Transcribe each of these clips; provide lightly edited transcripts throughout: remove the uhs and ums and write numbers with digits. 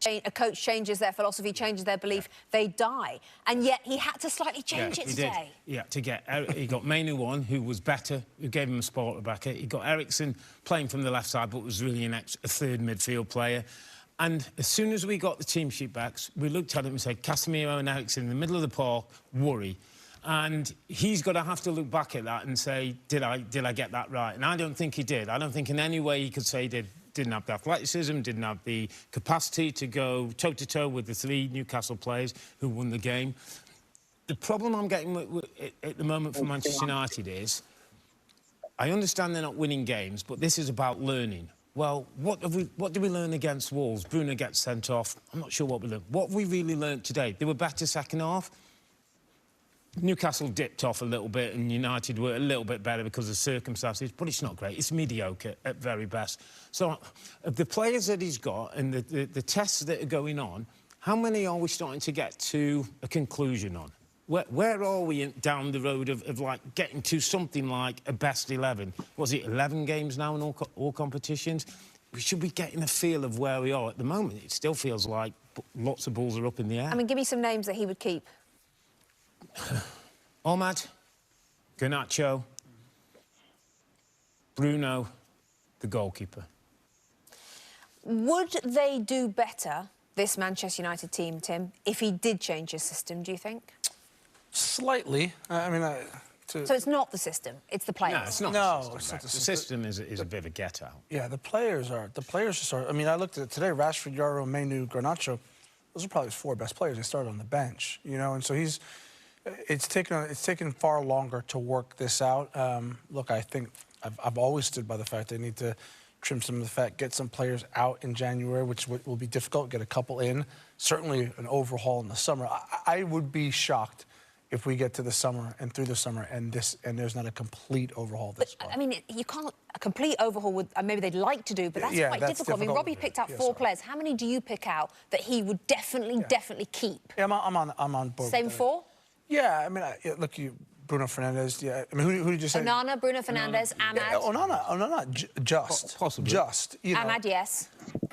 a coach changes their philosophy, changes their belief, they die. And yet he had to slightly change it today. Yeah, he got Mainu on, who was better, who gave him a spot back. He got Ericsson playing from the left side, but was really a third midfield player. And as soon as we got the team sheet back, we looked at him and said, Casemiro and Ericsson in the middle of the park, worry. And he's got to have to look back at that and say, did I get that right? And I don't think he did. I don't think in any way he could say he didn't have the athleticism, didn't have the capacity to go toe-to-toe with the 3 Newcastle players who won the game. The problem I'm getting at the moment for Manchester United is, I understand they're not winning games, but this is about learning. Well, what did we learn against Wolves? Bruno gets sent off. I'm not sure what we learned. What have we really learned today? They were better second half. Newcastle dipped off a little bit and United were a little bit better because of circumstances, but it's not great. It's mediocre at very best. So, of the players that he's got and the tests that are going on, how many are we starting to get to a conclusion on? Where are we down the road of like getting to something like a best 11? Was it 11 games now in all competitions? We should be getting a feel of where we are at the moment. It still feels like lots of balls are up in the air. I mean, give me some names that he would keep. Ahmad, Garnacho, Bruno, the goalkeeper. Would they do better, this Manchester United team, Tim, if he did change his system, do you think? Slightly. I mean... So it's not the system, it's the players? No, it's not the system. The system is a bit of a get-out. Yeah, the players just are... I mean, I looked at it today, Rashford, Yaro, Mainu, Garnacho, those are probably his 4 best players. They started on the bench, you know, and so he's... It's taken far longer to work this out. Look, I think I've always stood by the fact they need to trim some of the fat, get some players out in January, which will be difficult, get a couple in. Certainly an overhaul in the summer. I would be shocked if we get to the summer and through the summer and there's not a complete overhaul of this squad. I mean, you can't... A complete overhaul would... maybe they'd like to do, but that's quite difficult. I mean, Robbie picked out 4 players. How many do you pick out that he would definitely keep? Yeah, I'm on board. Same 4? Yeah, I mean, look, Bruno Fernandes. Yeah, I mean, who did you say? Onana, Bruno Fernandes, Ahmad. Yeah, Onana, just possibly. Just. You know. Ahmad, yes.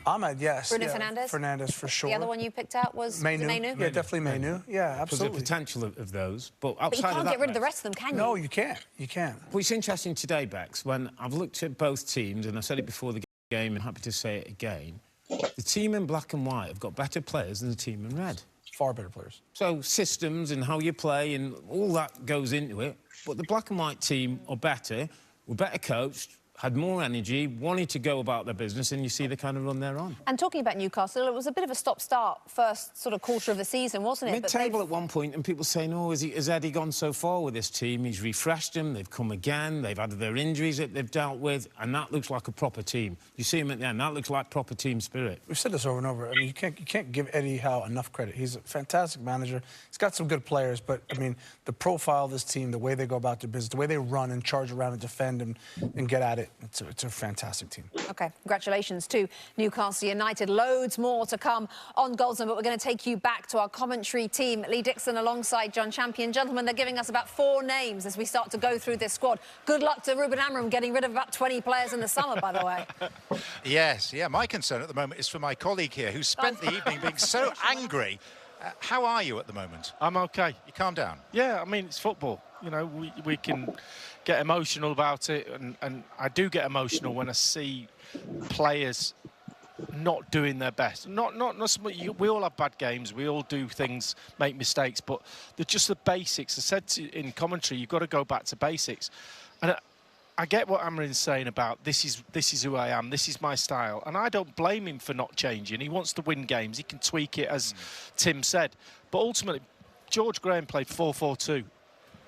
Ahmad, yes. Bruno Fernandes. Fernandes for sure. The other one you picked out was Mainu. Yeah, definitely Mainu. Yeah, absolutely. There's the potential of those, but outside But you can't get rid of the rest of them, can you? No, you can't. You can't. Well, it's interesting today, Bex, when I've looked at both teams, and I said it before the game, and happy to say it again. The team in black and white have got better players than the team in red. Far better players. So systems and how you play and all that goes into it. But the black and white team are better, were better coached, had more energy, wanted to go about their business, and you see the kind of run they're on. And talking about Newcastle, it was a bit of a stop-start first sort of quarter of the season, wasn't it? Mid-table at one point, and people saying, oh, has Eddie gone so far with this team? He's refreshed them, they've come again, they've had their injuries that they've dealt with, and that looks like a proper team. You see him at the end, that looks like proper team spirit. We've said this over and over. I mean, you can't give Eddie Howe enough credit. He's a fantastic manager. He's got some good players, but, I mean, the profile of this team, the way they go about their business, the way they run and charge around and defend and get at it, it's a fantastic team. OK, congratulations to Newcastle United. Loads more to come on Golden, but we're going to take you back to our commentary team. Lee Dixon alongside John Champion. Gentlemen, they're giving us about 4 names as we start to go through this squad. Good luck to Ruben Amorim getting rid of about 20 players in the summer, by the way. Yes, yeah, my concern at the moment is for my colleague here, who spent the evening being so angry. How are you at the moment? I'm OK. You calm down? Yeah, I mean, it's football. You know, we can get emotional about it, and I do get emotional when I see players not doing their best. Not so much, we all have bad games, we all do things, make mistakes, but they're just the basics. I said in commentary, you've got to go back to basics. And I get what Amorim's saying about this is who I am, this is my style, and I don't blame him for not changing. He wants to win games, he can tweak it, as Tim said. But ultimately, George Graham played 4-4-2.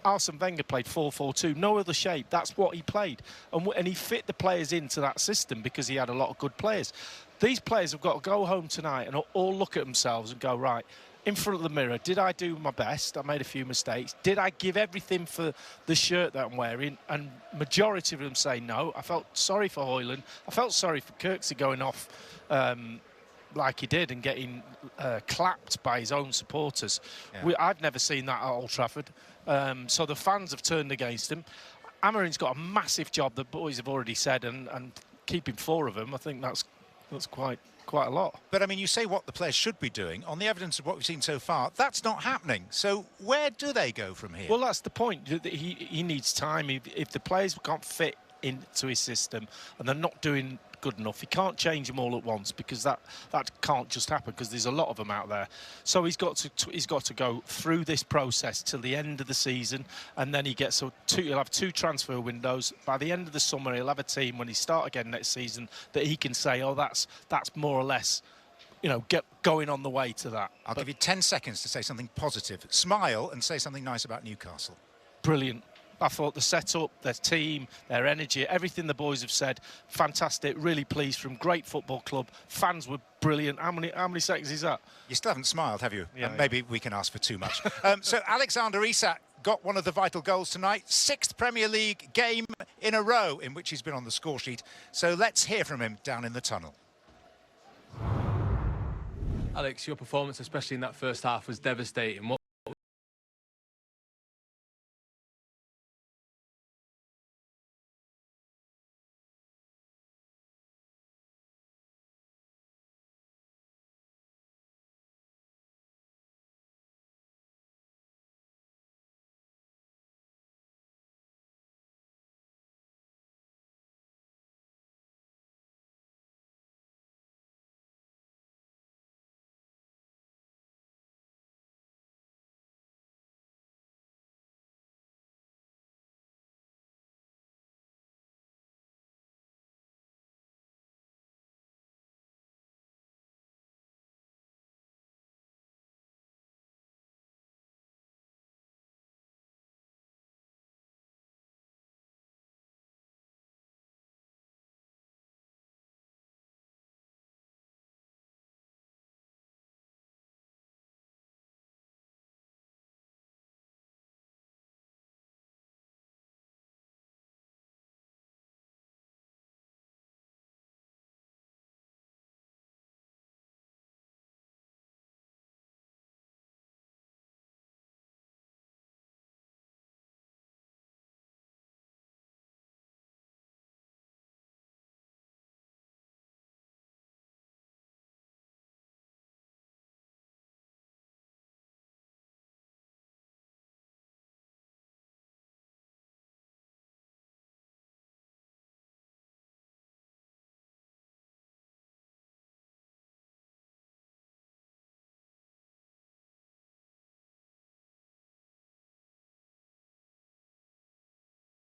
Arsene Wenger played 4-4-2, no other shape. That's what he played. And he fit the players into that system because he had a lot of good players. These players have got to go home tonight and all look at themselves and go, right, in front of the mirror, did I do my best? I made a few mistakes. Did I give everything for the shirt that I'm wearing? And majority of them say no. I felt sorry for Højlund. I felt sorry for Kirksey going off like he did and getting clapped by his own supporters. Yeah. I've never seen that at Old Trafford. So the fans have turned against him. Amorim's got a massive job, the boys have already said, and keeping 4 of them, I think that's quite quite a lot. But, I mean, you say what the players should be doing. On the evidence of what we've seen so far, that's not happening. So where do they go from here? Well, that's the point. He needs time. If the players can't fit into his system and they're not doing good enough, he can't change them all at once, because that can't just happen, because there's a lot of them out there. So he's got to go through this process till the end of the season, and then he'll have 2 transfer windows. By the end of the summer, he'll have a team when he start again next season that he can say, oh, that's more or less, you know, going on the way to that. I'll give you 10 seconds to say something positive. Smile and say something nice about Newcastle. Brilliant. I thought the setup, their team, their energy, everything the boys have said, fantastic. Really pleased from great football club. Fans were brilliant. How many seconds is that? You still haven't smiled, have you? Yeah, Maybe we can ask for too much. So Alexander Isak got one of the vital goals tonight. 6th Premier League game in a row in which he's been on the score sheet. So let's hear from him down in the tunnel. Alex, your performance, especially in that first half, was devastating.